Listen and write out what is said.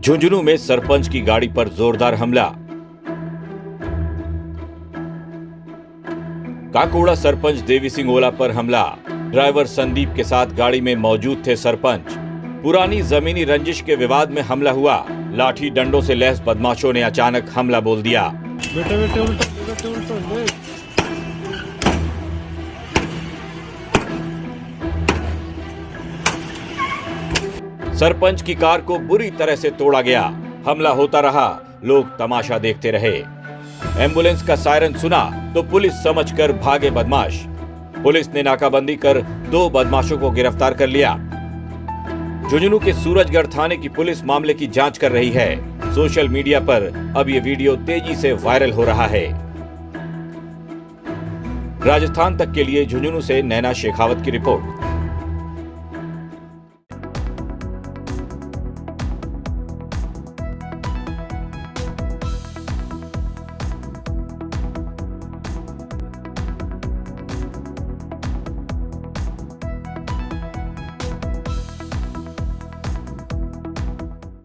झुंझुनू में सरपंच की गाड़ी पर जोरदार हमला। काकोड़ा सरपंच देवी सिंह ओला पर हमला। ड्राइवर संदीप के साथ गाड़ी में मौजूद थे सरपंच। पुरानी जमीनी रंजिश के विवाद में हमला हुआ। लाठी डंडों से लैस बदमाशों ने अचानक हमला बोल दिया। सरपंच की कार को बुरी तरह से तोड़ा गया। हमला होता रहा, लोग तमाशा देखते रहे। एम्बुलेंस का सायरन सुना तो पुलिस समझकर भागे बदमाश। पुलिस ने नाकाबंदी कर 2 बदमाशों को गिरफ्तार कर लिया। झुंझुनू के सूरजगढ़ थाने की पुलिस मामले की जांच कर रही है। सोशल मीडिया पर अब ये वीडियो तेजी से वायरल हो रहा है। राजस्थान तक के लिए झुंझुनू से नैना शेखावत की रिपोर्ट।